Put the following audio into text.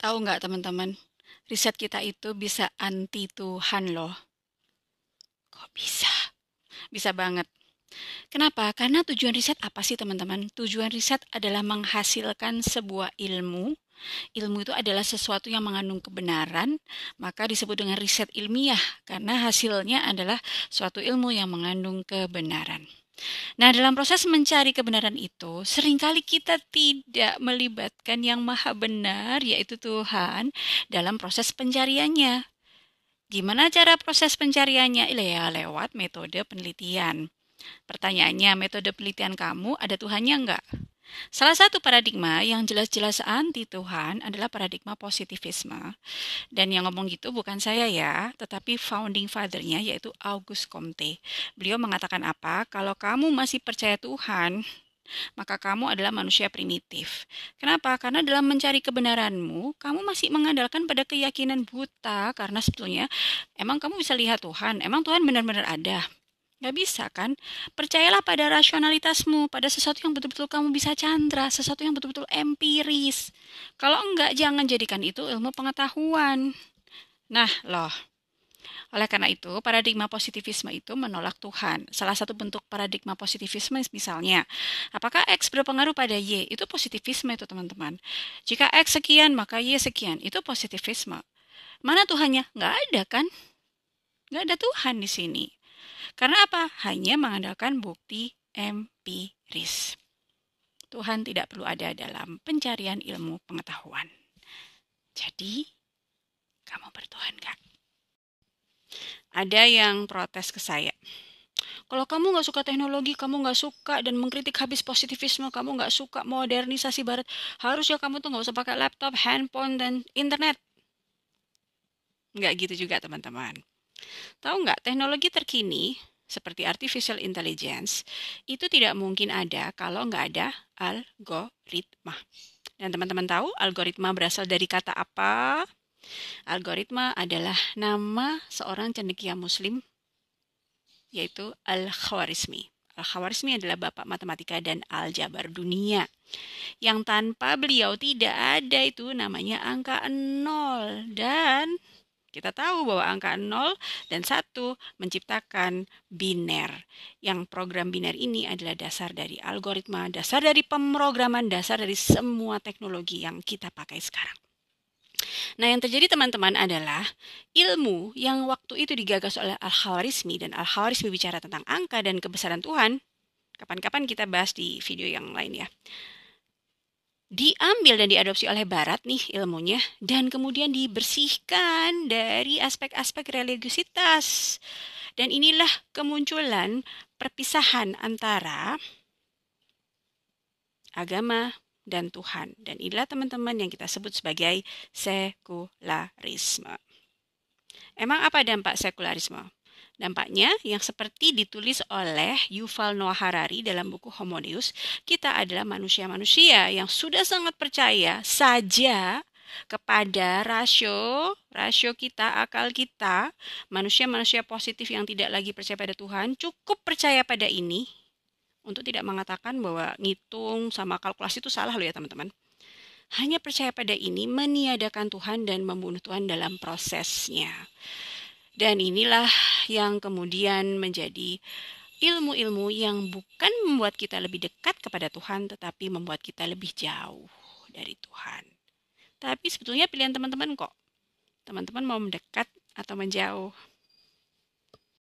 Tahu nggak teman-teman, riset kita itu bisa anti Tuhan loh. Kok bisa? Bisa banget. Kenapa? Karena tujuan riset apa sih teman-teman? Tujuan riset adalah menghasilkan sebuah ilmu. Ilmu itu adalah sesuatu yang mengandung kebenaran, maka disebut dengan riset ilmiah karena hasilnya adalah suatu ilmu yang mengandung kebenaran. Nah, dalam proses mencari kebenaran itu, seringkali kita tidak melibatkan yang maha benar, yaitu Tuhan, dalam proses pencariannya. Gimana cara proses pencariannya? Ya, lewat metode penelitian. Pertanyaannya, metode penelitian kamu ada Tuhannya enggak? Salah satu paradigma yang jelas-jelas anti Tuhan adalah paradigma positivisme. Dan yang ngomong gitu bukan saya ya, tetapi founding father-nya yaitu Auguste Comte. Beliau mengatakan apa? Kalau kamu masih percaya Tuhan, maka kamu adalah manusia primitif. Kenapa? Karena dalam mencari kebenaranmu, kamu masih mengandalkan pada keyakinan buta, karena sebetulnya emang kamu bisa lihat Tuhan, emang Tuhan benar-benar ada. Gak bisa kan? Percayalah pada rasionalitasmu, pada sesuatu yang betul-betul kamu bisa candra, sesuatu yang betul-betul empiris. Kalau enggak, jangan jadikan itu ilmu pengetahuan. Nah, loh. Oleh karena itu, paradigma positivisme itu menolak Tuhan. Salah satu bentuk paradigma positivisme misalnya, apakah X berpengaruh pada Y? Itu positivisme itu teman-teman. Jika X sekian, maka Y sekian. Itu positivisme. Mana Tuhannya? Nggak ada kan? Nggak ada Tuhan di sini. Karena apa? Hanya mengandalkan bukti empiris. Tuhan tidak perlu ada dalam pencarian ilmu pengetahuan. Jadi, kamu bertuhan nggak? Ada yang protes ke saya. Kalau kamu nggak suka teknologi, kamu nggak suka dan mengkritik habis positivisme, kamu nggak suka modernisasi barat, harusnya kamu tuh nggak usah pakai laptop, handphone, dan internet. Nggak gitu juga teman-teman. Tahu nggak, teknologi terkini seperti artificial intelligence itu tidak mungkin ada kalau nggak ada algoritma. Dan teman-teman tahu algoritma berasal dari kata apa? Algoritma adalah nama seorang cendekia muslim yaitu Al-Khwarizmi. Al-Khwarizmi adalah bapak matematika dan aljabar dunia. Yang tanpa beliau tidak ada itu namanya angka 0. Dan kita tahu bahwa angka 0 dan 1 menciptakan biner. Yang program biner ini adalah dasar dari algoritma, dasar dari pemrograman, dasar dari semua teknologi yang kita pakai sekarang. Nah, yang terjadi teman-teman adalah ilmu yang waktu itu digagas oleh Al-Khawarizmi dan Al-Khawarizmi bicara tentang angka dan kebesaran Tuhan. Kapan-kapan kita bahas di video yang lain ya. Diambil dan diadopsi oleh Barat nih ilmunya dan kemudian dibersihkan dari aspek-aspek religiusitas. Dan inilah kemunculan perpisahan antara agama dan Tuhan. Dan inilah teman-teman yang kita sebut sebagai sekularisme. Emang apa dampak sekularisme? Dampaknya yang seperti ditulis oleh Yuval Noah Harari dalam buku Homo Deus, kita adalah manusia-manusia yang sudah sangat percaya saja kepada rasio kita, akal kita, manusia-manusia positif yang tidak lagi percaya pada Tuhan, cukup percaya pada ini untuk tidak mengatakan bahwa ngitung sama kalkulasi itu salah loh ya teman-teman. Hanya percaya pada ini meniadakan Tuhan dan membunuh Tuhan dalam prosesnya. Dan inilah yang kemudian menjadi ilmu-ilmu yang bukan membuat kita lebih dekat kepada Tuhan, tetapi membuat kita lebih jauh dari Tuhan. Tapi sebetulnya pilihan teman-teman kok. Teman-teman mau mendekat atau menjauh.